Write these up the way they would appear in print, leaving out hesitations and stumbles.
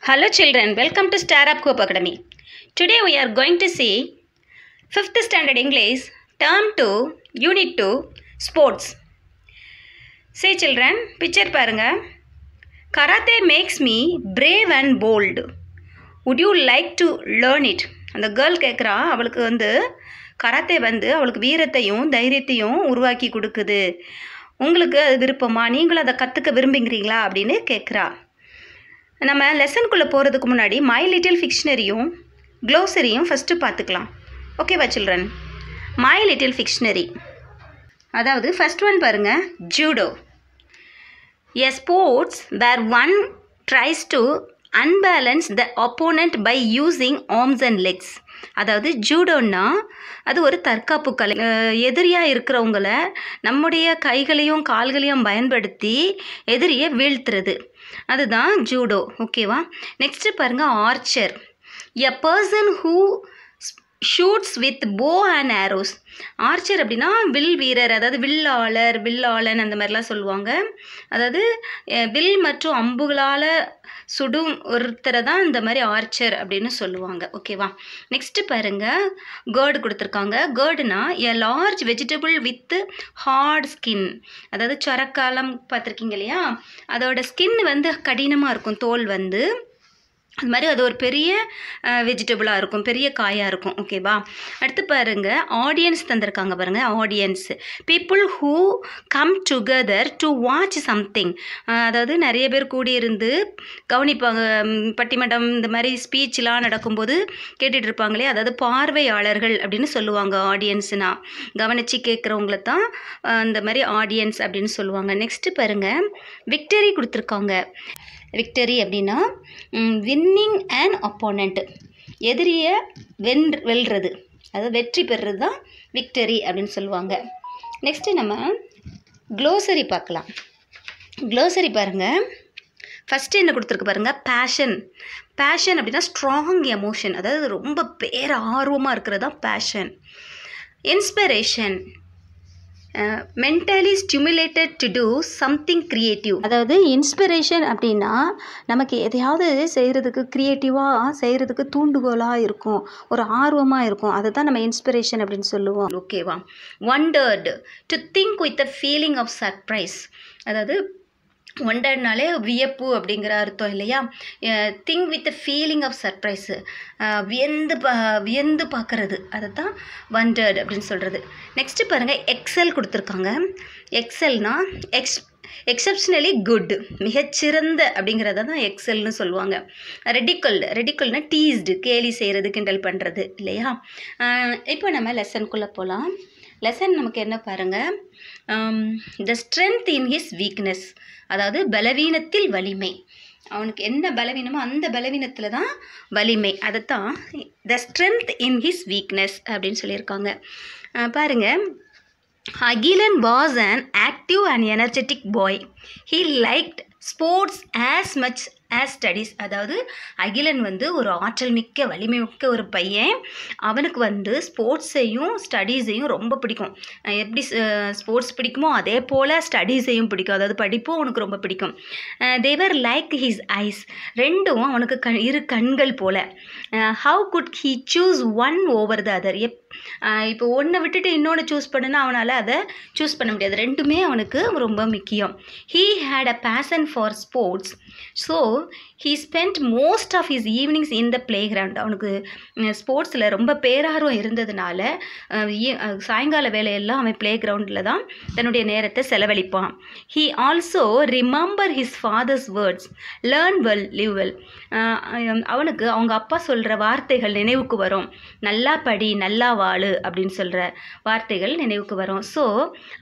Hello children, welcome to Star Up Hope Academy. Today we are going to see 5th standard English, term 2, unit 2, sports. Say children, picture parunga. Karate makes me brave and bold. Would you like to learn it? அந்த girl கேட்குறா, அவளுக்கு karate அவளுக்கு வீரத்தையும் தைரியத்தையும் உருவாக்கி கொடுக்குது. உங்களுக்கு அது விருப்பமா? நீங்களும் அதை கற்றுக்க விரும்புகிறீங்களா அப்படின்னு கேட்குறா. நம்ம லெசனுக்குள்ளே போகிறதுக்கு முன்னாடி மை லிட்டில் ஃபிக்ஷனரியும் க்ளோசரியும் ஃபஸ்ட்டு பார்த்துக்கலாம். ஓகேவா சில்ட்ரன்? மை லிட்டில் ஃபிக்ஷனரி, அதாவது ஃபஸ்ட் ஒன் பாருங்கள், judo. A sports where one tries to unbalance the opponent by using arms and legs. அதாவது ஜூடோன்னா அது ஒரு தற்காப்பு கலை. எதிரியாக இருக்கிறவங்கள நம்முடைய கைகளையும் கால்களையும் பயன்படுத்தி எதிரியை வீழ்த்துறது, அதுதான் ஜூடோ. ஓகேவா? நெக்ஸ்ட்டு பாருங்கள், Archer. A person who shoots with போ அண்ட் ஆரோஸ். ஆர்ச்சர் அப்படின்னா வில் வீரர், அதாவது வில்லாளன் அந்த மாதிரிலாம் சொல்லுவாங்க. அதாவது வில் மற்றும் அம்புகளால் சுடும் ஒருத்தரை தான் இந்த மாதிரி ஆர்ச்சர் அப்படின்னு சொல்லுவாங்க. ஓகேவா? நெக்ஸ்ட்டு பாருங்கள், கேர்டு கொடுத்துருக்காங்க. கேர்டுனா a large vegetable with hard skin. அதாவது சொரக்காலம் பார்த்துருக்கீங்க இல்லையா? அதோட ஸ்கின் கடினமாக இருக்கும், தோல் அது மாதிரி அது ஒரு பெரிய வெஜிடபிளாக இருக்கும், பெரிய காயாக இருக்கும். ஓகேவா? அடுத்து பாருங்கள், ஆடியன்ஸ் தந்திருக்காங்க பாருங்கள். Audience people who come together to watch something. அதாவது நிறைய பேர் கூடியிருந்து கவனிப்பாங்க. பட்டிமன்றம் இந்த மாதிரி ஸ்பீச்லாம் நடக்கும்போது கேட்டுட்டு இருப்பாங்களே, அதாவது பார்வையாளர்கள் அப்படின்னு சொல்லுவாங்க. ஆடியன்ஸ்னால் கவனித்து கேட்குறவங்கள தான் இந்த மாதிரி ஆடியன்ஸ் அப்படின்னு சொல்லுவாங்க. நெக்ஸ்ட்டு பாருங்கள், விக்டரி கொடுத்துருக்காங்க. விக்டரி அப்படின்னா வின்னிங் அண்ட் அப்போனண்ட், எதிரியை வெல்றது, அதாவது வெற்றி பெறுறது தான் விக்டரி அப்படின்னு சொல்லுவாங்க. நெக்ஸ்ட்டு நம்ம க்ளோசரி பார்க்கலாம். க்ளோசரி பாருங்கள். ஃபஸ்ட்டு என்ன கொடுத்துருக்கு பாருங்கள், பேஷன். பேஷன் அப்படின்னா ஸ்ட்ராங் எமோஷன், அதாவது ரொம்ப ஆர்வமாக இருக்கிறது தான் passion. Inspiration, mentally stimulated to do something creative. அதாவது இன்ஸ்பிரேஷன் அப்படின்னா நமக்கு எதையாவது செய்கிறதுக்கு க்ரியேட்டிவாக செய்கிறதுக்கு தூண்டுகோலாக இருக்கும், ஒரு ஆர்வமாக இருக்கும், அதை தான் நம்ம இன்ஸ்பிரேஷன் அப்படின்னு சொல்லுவோம். ஓகேவா? Wondered, to think with a feeling of surprise. அதாவது ஒண்டர்னாலே வியப்பு அப்படிங்கிற அர்த்தம் இல்லையா? Think with feeling of surprise, வியந்து பார்க்குறது, அதை தான் வண்டர்டு அப்படின்னு சொல்கிறது. நெக்ஸ்ட்டு பாருங்கள், எக்ஸல் கொடுத்துருக்காங்க. எக்ஸல்னா எக்ஸப்ஷனலி குட், மிகச்சிறந்த அப்படிங்கிறத தான் எக்ஸல்னு சொல்லுவாங்க. ரெடிக்கல்னா டீஸ்டு, கேலி செய்கிறது, கிண்டல் பண்ணுறது இல்லையா? இப்போ நம்ம லெசனுக்குள்ளே போகலாம். லெசன் நமக்கு என்ன பாருங்கள், the strength in his weakness. அதாவது பலவீனத்தில் வலிமை. அவனுக்கு என்ன பலவீனமோ அந்த பலவீனத்தில் தான் வலிமை, அதைத்தான் the strength in his weakness அப்படின்னு சொல்லியிருக்காங்க. பாருங்கள், Akilan was an active and energetic bye. He liked sports as much as studies. அதாவது அகிலன் ஒரு ஆற்றல் மிக்க வலிமை மிக்க ஒரு பையன். அவனுக்கு ஸ்போர்ட்ஸையும் ஸ்டடீஸையும் ரொம்ப பிடிக்கும். எப்படி ஸ்போர்ட்ஸ் பிடிக்குமோ அதே போல் ஸ்டடீஸையும் பிடிக்கும், அதாவது படிப்பும் அவனுக்கு ரொம்ப பிடிக்கும். They were like his eyes. ரெண்டும் அவனுக்கு இரு கண்கள் போல். How could he choose one over the other. இப்போ ஒன்றை விட்டுட்டு இன்னொன்று சூஸ் பண்ணுன்னா அவனால் அதை சூஸ் பண்ண முடியாது, ரெண்டுமே அவனுக்கு ரொம்ப முக்கியம். He had a passion for sports, so he spend most of his evenings in the playground. அவனுக்கு ஸ்போர்ட்ஸில் ரொம்ப பேரார்வம் இருந்ததுனால சாயங்கால வேலையெல்லாம் அவன் பிளே கிரவுண்டில் தான் தன்னுடைய நேரத்தை செலவழிப்பான். He also remember his father's words, learn well live well. அவனுக்கு அவங்க அப்பா சொல்கிற வார்த்தைகள் நினைவுக்கு வரும். நல்லா படி, நல்லா வாழு அப்படின்னு சொல்கிற வார்த்தைகள் நினைவுக்கு வரும். So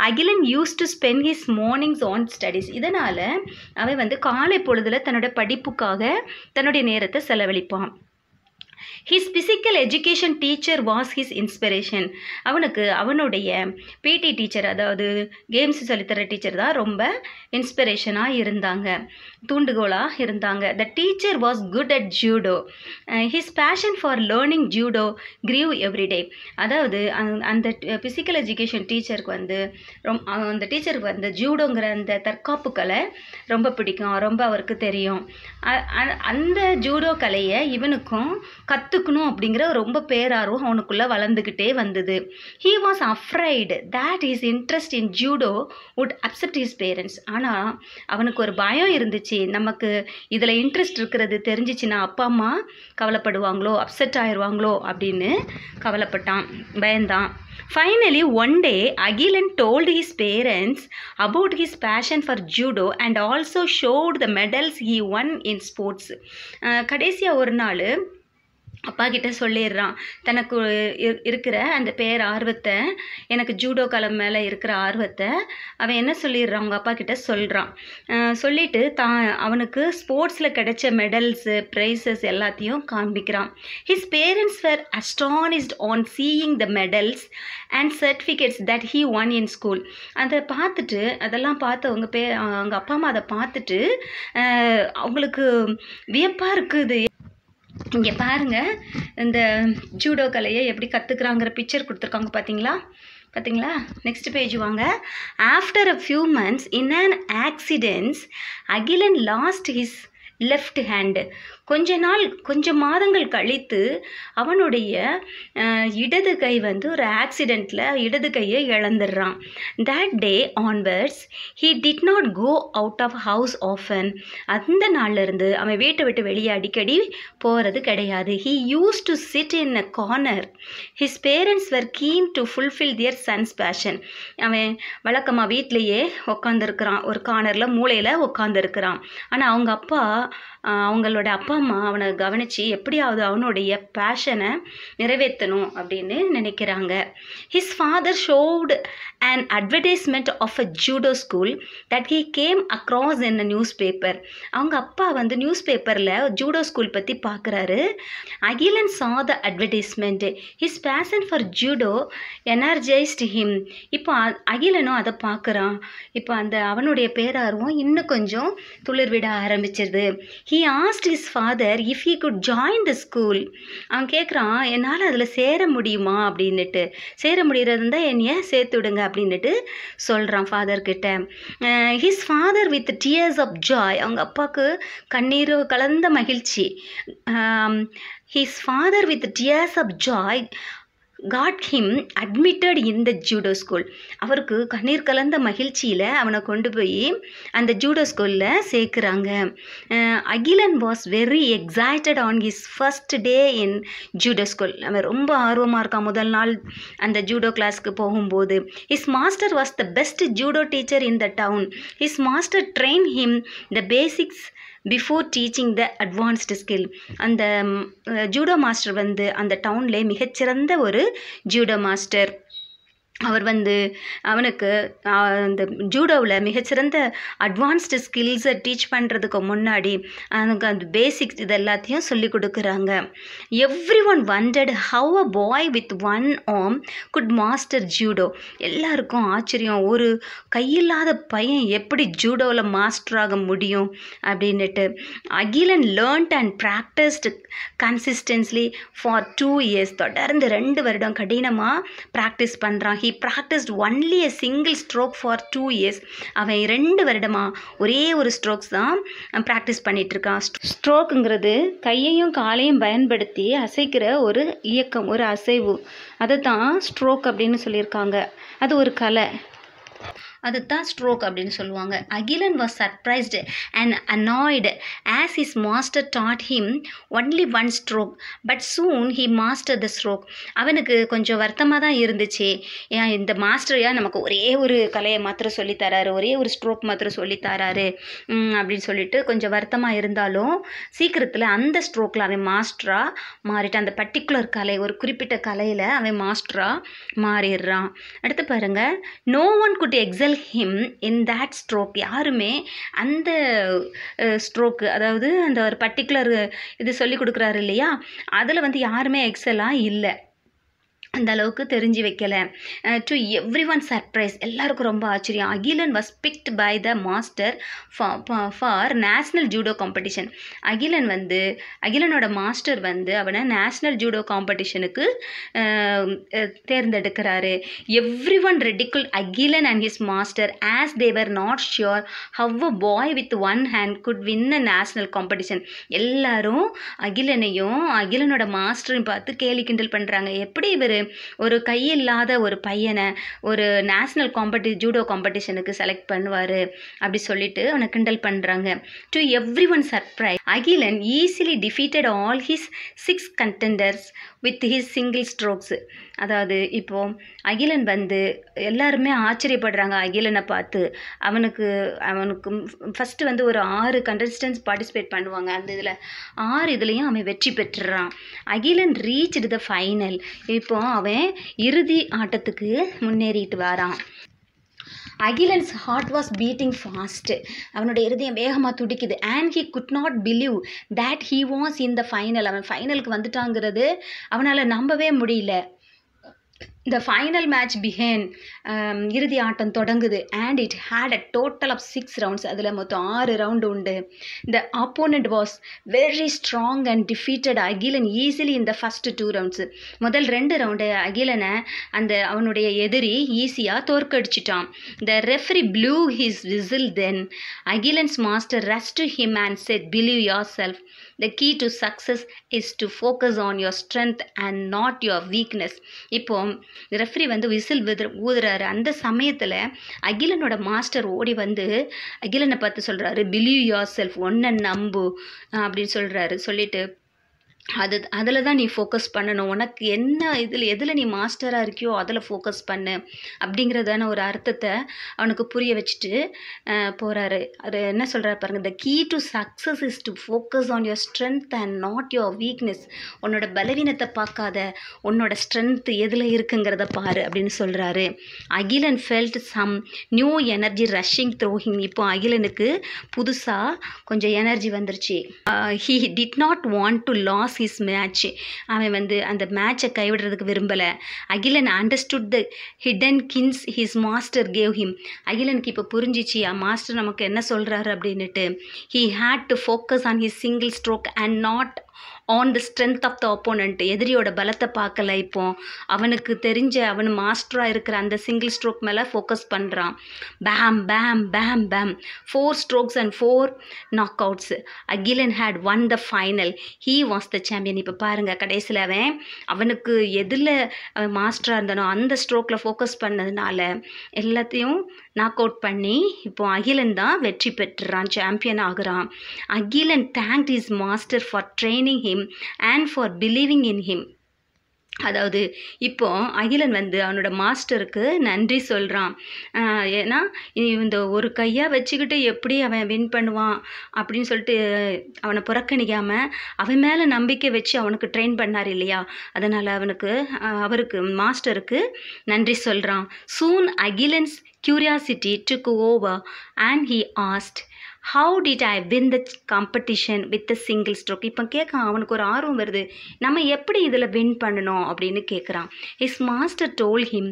Akilan use to spend his mornings on studies. இதனால் அவன் காலை பொழுதில் தன்னோட படிப்புக்காக தன்னுடைய நேரத்தை செலவழிப்பான். His physical education teacher was his inspiration. அவனுடைய பிடி டீச்சர், அதாவது கேம்ஸ் சொல்லித்தர டீச்சர் தான் ரொம்ப இன்ஸ்பிரேஷனாக இருந்தாங்க, தூண்டுகோலாக இருந்தாங்க. The teacher was good at judo. His passion for learning judo grew every day. அதாவது அந்த ஃபிசிக்கல் எஜுகேஷன் டீச்சருக்கு அந்த டீச்சருக்கு ஜூடோங்கிற அந்த தற்காப்பு கலை ரொம்ப பிடிக்கும், ரொம்ப அவருக்கு தெரியும். அந்த ஜூடோ கலையை இவனுக்கும் கற்றுக்கணும் அப்படிங்கிற ரொம்ப பேரார்வம் அவனுக்குள்ளே வளர்ந்துக்கிட்டே வந்தது. He was afraid that his interest in judo would upset his parents. ஆனால் அவனுக்கு ஒரு பயம் இருந்துச்சு, நமக்கு இதில் இன்ட்ரெஸ்ட் இருக்கிறது தெரிஞ்சிச்சுன்னா அப்பா அம்மா கவலைப்படுவாங்களோ, அப்செட் ஆயிடுவாங்களோ அப்படின்னு கவலைப்பட்டான், பயந்தான். Finally, one day, Agilan told his parents about his passion for judo and also showed the medals he won in sports. கடைசியாக ஒரு நாள் அப்பா கிட்ட சொல்லிடுறான் தனக்கு இருக்கிற அந்த ஆர்வத்தை, எனக்கு ஜூடோ கலை மேலே இருக்கிற ஆர்வத்தை அவன் என்ன சொல்லிடுறான், அவங்க அப்பா கிட்ட சொல்கிறான். சொல்லிட்டு அவனுக்கு ஸ்போர்ட்ஸில் கிடைச்ச மெடல்ஸு, ப்ரைஸஸ் எல்லாத்தையும் காண்பிக்கிறான். His parents were astonished on seeing the medals and certificates that he won in school. அதை பார்த்துட்டு, அதெல்லாம் பார்த்து அவங்க அப்பா அம்மா அதை பார்த்துட்டு அவங்களுக்கு வியப்பாக இருக்குது. இங்கே பாருங்கள், இந்த ஜூடோ கலையை எப்படி கற்றுக்குறாங்கிற பிக்சர் கொடுத்துருக்காங்க பார்த்தீங்களா? நெக்ஸ்ட் பேஜ் வாங்க. After a few months in an accidents Akilan lost his left hand. கொஞ்ச மாதங்கள் கழித்து அவனுடைய இடது கை ஒரு ஆக்சிடெண்ட்டில் இடது கையை இழந்துடுறான். That day onwards he did not go out of house often. அந்த நாள்லேருந்து அவன் வீட்டை விட்டு வெளியே அடிக்கடி போகிறது கிடையாது. He use to sit in a corner. His parents were keen to fulfil their son's passion. அவன் வழக்கமாக வீட்டிலையே உட்காந்துருக்கிறான், ஒரு கார்னரில் மூலையில் உட்காந்துருக்கிறான். ஆனால் அவங்களோட அப்பா அம்மா அவனை கவனித்து எப்படியாவது அவனுடைய பேஷனை நிறைவேற்றணும் அப்படின்னு நினைக்கிறாங்க. His father showed an advertisement of a judo school that he came across in a newspaper. அவங்க அப்பா நியூஸ் பேப்பரில் ஜூடோ ஸ்கூல் பற்றி பார்க்குறாரு. Akilan saw the advertisement. His passion for judo energized him. இப்போ அகிலனும் அதை பார்க்குறான். இப்போ அவனுடைய பேரார்வம் இன்னும் கொஞ்சம் துளிர்விட ஆரம்பிச்சிருது. He asked his father if he could join the school. அவன் கேட்குறான், என்னால் அதில் சேர முடியுமா அப்படின்னுட்டு. சேர முடிகிறது இருந்தால் என்னைய சேர்த்து விடுங்க அப்படின்னுட்டு சொல்கிறான் ஃபாதர்கிட்ட. His father with tears of joy, அவங்க அப்பாவுக்கு கண்ணீர் கலந்த மகிழ்ச்சி. His father with tears of joy got him admitted in the judo school. அவருக்கு கண்ணீர் கலந்த மகிழ்ச்சியில் அவனை கொண்டு போய் அந்த ஜூடோ ஸ்கூலில் சேர்க்குறாங்க. Akilan was very excited on his first day in judo school. அவன் ரொம்ப ஆர்வமாக இருக்கான் முதல் நாள் அந்த ஜூடோ கிளாஸ்க்கு போகும்போது. His master was the best judo teacher in the down. His master train him the basics before teaching the advanced skill. அந்த ஜூடோ மாஸ்டர் அந்த டவுன்லே மிகச்சிறந்த ஒரு ஜூடோ மாஸ்டர். அவர் அவனுக்கு அந்த ஜூடோவில் மிகச்சிறந்த அட்வான்ஸ்டு ஸ்கில்ஸை டீச் பண்ணுறதுக்கு முன்னாடி அவனுக்கு அந்த பேசிக்ஸ் இது எல்லாத்தையும் சொல்லி கொடுக்குறாங்க. Everyone wondered how a boy with one arm could master judo. எல்லாருக்கும் ஆச்சரியம், ஒரு கையில்லாத பையன் எப்படி ஜூடோவில் மாஸ்டராக முடியும் அப்படின்னுட்டு. Akilan learnt and practised consistently for 2 years. தொடர்ந்து 2 வருடம் கடினமாக ப்ராக்டிஸ் பண்ணுறான். He practiced only a single stroke for 2 years. அவன் 2 வருடமாக ஒரே ஒரு ஸ்ட்ரோக்ஸ் தான் ப்ராக்டிஸ் பண்ணிகிட்ருக்கான். ஸ்ட்ரோக்குங்கிறது கையையும் காலையும் பயன்படுத்தி அசைக்கிற ஒரு இயக்கம், ஒரு அசைவு. அதை தான் ஸ்ட்ரோக் அப்படின்னு சொல்லியிருக்காங்க. அது ஒரு கலை, அதுதான் ஸ்ட்ரோக் அப்படின்னு சொல்லுவாங்க. Akilan was surprised and annoyed as his master taught him only 1 stroke but soon he master the stroke. அவனுக்கு கொஞ்சம் வருத்தமாக தான் இருந்துச்சு, ஏன் இந்த மாஸ்டர் நமக்கு ஒரே ஒரு கலையை மாத்திரம் சொல்லித்தராரு, ஒரே ஒரு ஸ்ட்ரோக் மாத்திரம் சொல்லித்தராரு அப்படின்னு சொல்லிட்டு கொஞ்சம் வருத்தமாக இருந்தாலும் சீக்கிரத்தில் அந்த ஸ்ட்ரோக்கில் அவன் மாஸ்டராக மாறிட்டான். அந்த பர்டிகுலர் கலை, ஒரு குறிப்பிட்ட கலையில் அவன் மாஸ்டராக மாறிடுறான். அடுத்து பாருங்கள், no one could excel rival him in that stroke. யாருமே அந்த ஸ்ட்ரோக்கு, அதாவது அந்த ஒரு பர்டிகுலர் இது சொல்லி கொடுக்குறாரு இல்லையா, அதில் வந்து யாருமே எக்ஸலாக இல்லை, அந்த அளவுக்கு தெரிஞ்சு வைக்கல. டு எவ்ரி ஒன் சர்ப்ரைஸ், எல்லாருக்கும் ரொம்ப ஆச்சரியம். Akilan was picked by the master for national judo competition. அகிலனோட மாஸ்டர் வந்து அவனை நேஷ்னல் ஜூடோ காம்படிஷனுக்கு தேர்ந்தெடுக்கிறாரு. Everyone ridicule Akilan and his master as they were not sure how a boy with one hand could win a national competition. எல்லாரும் அகிலனோட மாஸ்டரையும் பார்த்து கேலி கிண்டல் பண்ணுறாங்க. எப்படி இவர் ஒரு கையில்லாத ஒரு பையனை ஒரு நேஷ்னல் ஜூடோ காம்படிஷனுக்கு செலக்ட் பண்ணுவார் அப்படி சொல்லிட்டு அவனை கிண்டல் பண்ணுறாங்க. To every one surprise Akilan easily defeated all his 6 contenders with his single strokes. அதாவது இப்போது அகிலன் வந்து எல்லாருமே ஆச்சரியப்படுறாங்க அகிலனை பார்த்து. அவனுக்கு ஃபஸ்ட்டு வந்து ஒரு 6 contestants பார்ட்டிசிபேட் பண்ணுவாங்க. அந்த இதில் 6 இதுலேயும் அவன் வெற்றி பெற்றுறான். Akilan reached the final. இப்போ அவன் இறுதி ஆட்டத்துக்கு முன்னேறிட்டு வரான். Akilan's heart was beating fast. அவனோட இருதயம் வேகமாக துடிக்குது. And he could not believe that he was in the final. அவன் ஃபைனலுக்கு வந்துட்டாங்கிறது அவனால் நம்பவே முடியல. The final match began. இறுதி ஆட்டம் தொடங்குது. And it had a total of 6 rounds. அதில் மொத்தம் 6 ரவுண்டு உண்டு. The opponent was very strong and defeated Agilan easily in the first 2 rounds. முதல் 2 ரவுண்டு அகிலனை அவனுடைய எதிரி ஈஸியாக தோற்கடிச்சிட்டான். The referee blew his whistle then. Agilan's master rushed to him and said, "Believe yourself. The key to success is to focus on your strength and not your weakness." இப்போ referee வந்து whistle ஊதுறாரு. அந்த சமயத்தில் அகிலனோட master ஓடி வந்து அகிலனை பார்த்து சொல்கிறாரு, "believe your self, ஒன்றை நம்பு" அப்படின்னு சொல்லிட்டு அதில் தான் நீ ஃபோக்கஸ் பண்ணணும். உனக்கு என்ன எதில் நீ மாஸ்டராக இருக்கியோ அதில் ஃபோக்கஸ் பண்ணு அப்படிங்கிறதான ஒரு அர்த்தத்தை அவனுக்கு புரிய வச்சுட்டு போகிறாரு. அது என்ன சொல்கிறாரு பாருங்கள், the key to success is to focus on your strength and not your weakness. உன்னோட பலவீனத்தை பார்க்காத, உன்னோட ஸ்ட்ரென்த் எதில் இருக்குங்கிறத பாரு அப்படின்னு சொல்கிறாரு. Akilan felt some new energy rushing through him. இப்போ அகிலனுக்கு புதுசாக கொஞ்சம் எனர்ஜி வந்துருச்சு. He did not want to lose his match. அவன் வந்து அந்த மேட்சை கைவிடுறதுக்கு விரும்பலை. அகிலன் அண்டர்ஸ்டுட் த ஹிடன் கின்ஸ் ஹிஸ் மாஸ்டர் கேவ் ஹிம். அகிலனுக்கு இப்போ புரிஞ்சிச்சு மாஸ்டர் நமக்கு என்ன சொல்கிறாரு அப்படின்னுட்டு. he had to focus on his single stroke and not on the strength of the opponent. எதிரியோட பலத்தை பார்க்கல. இப்போ அவனுக்கு தெரிஞ்ச அவன் மாஸ்டராக இருக்கிற அந்த சிங்கிள் ஸ்ட்ரோக் மேலே ஃபோக்கஸ் பண்ணுறான். Bam bam bam bam 4 strokes and 4 knockouts. Akilan had won the final. He was the champion. இப்போ பாருங்கள், கடைசியில் அவனுக்கு எதில் அவன் மாஸ்டராக இருந்தானோ அந்த ஸ்ட்ரோக்கில் ஃபோக்கஸ் பண்ணதுனால எல்லாத்தையும் நாக் அவுட் பண்ணி இப்போ அகிலன் தான் வெற்றி பெற்றுறான், சாம்பியன் ஆகுறான். Akilan thanked his master for training him and for believing in him. அதாவது இப்போ அகிலன் வந்து அவனோட மாஸ்டருக்கு நன்றி சொல்கிறான். ஏன்னா இந்த ஒரு கையாக வச்சுக்கிட்டு எப்படி அவன் வின் பண்ணுவான் அப்படின்னு சொல்லிட்டு அவனை புறக்கணிக்காமல் அவன் மேலே நம்பிக்கை வச்சு அவனுக்கு ட்ரெயின் பண்ணார் இல்லையா, அதனால் அவருக்கு மாஸ்டருக்கு நன்றி சொல்கிறான். Soon Agilan's curiosity took over and he asked, "How did I win the competition with a single stroke?" இப்போ அவனுக்கு ஒரு ஆர்வம் வருது, நம்ம எப்படி இதில் வின் பண்ணணும் அப்படின்னு கேட்குறான். His master told him,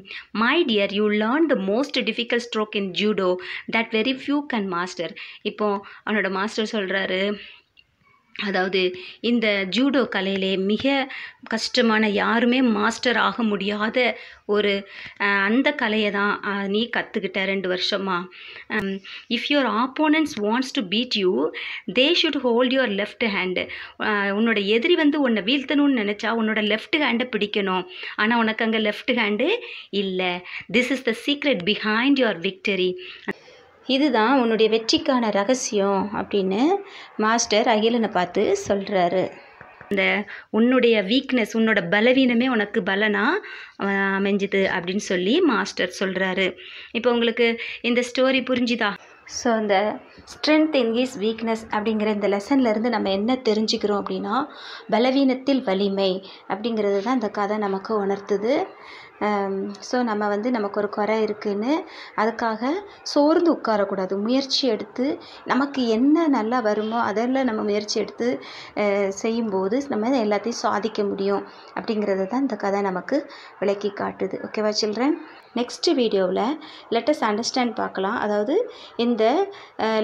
"My dear, you learned the most difficult stroke in judo that very few can master." இப்போ அவனோட மாஸ்டர் சொல்கிறாரு, அதாவது இந்த ஜூடோ கலையிலே மிக கஷ்டமான, யாருமே மாஸ்டர் ஆக முடியாத ஒரு அந்த கலையை தான் நீ கற்றுக்கிட்ட 2 வருஷமா. If your opponents wants to beat you they should hold your left hand. உன்னோட எதிரி வந்து உன்னை வீழ்த்தணும்னு நினச்சா உன்னோட லெஃப்ட் ஹேண்டை பிடிக்கணும். ஆனால் உனக்கு அங்கே லெஃப்ட் ஹேண்டு இல்லை. This is the secret behind your victory. இதுதான் உன்னுடைய வெற்றிக்கான ரகசியம் அப்படின்னு மாஸ்டர் அகிலனை பார்த்து சொல்கிறாரு. இந்த உன்னுடைய வீக்னஸ், உன்னோட பலவீனமே உனக்கு பலனாக அமைஞ்சுது அப்படின்னு சொல்லி மாஸ்டர் சொல்கிறாரு. இப்போ உங்களுக்கு இந்த ஸ்டோரி புரிஞ்சுதா? ஸோ இந்த ஸ்ட்ரென்த் இன் ஹிஸ் வீக்னஸ் அப்படிங்கிற இந்த லெசன்லேருந்து நம்ம என்ன தெரிஞ்சுக்கிறோம் அப்படின்னா, பலவீனத்தில் வலிமை அப்படிங்கிறது தான் இந்த கதை நமக்கு உணர்த்துது. ஸோ நம்ம வந்து நமக்கு ஒரு குறை இருக்குதுன்னு அதுக்காக சோர்ந்து உட்காரக்கூடாது. முயற்சி எடுத்து நமக்கு என்ன நல்லா வருமோ அதெல்லாம் நம்ம முயற்சி எடுத்து செய்யும்போது நம்ம எல்லாத்தையும் சாதிக்க முடியும் அப்படிங்கிறது தான் இந்த கதை நமக்கு விளக்கி காட்டுது. ஓகேவா சில்ட்ரன்? நெக்ஸ்ட் வீடியோவில் லெட்டஸ் அண்டர்ஸ்டாண்ட் பார்க்கலாம். அதாவது இந்த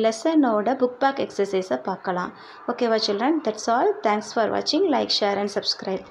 லெசனோட புக் பேக் எக்ஸசைஸை பார்க்கலாம். ஓகேவா children? That's all. Thanks for வாட்சிங். Like, share and subscribe.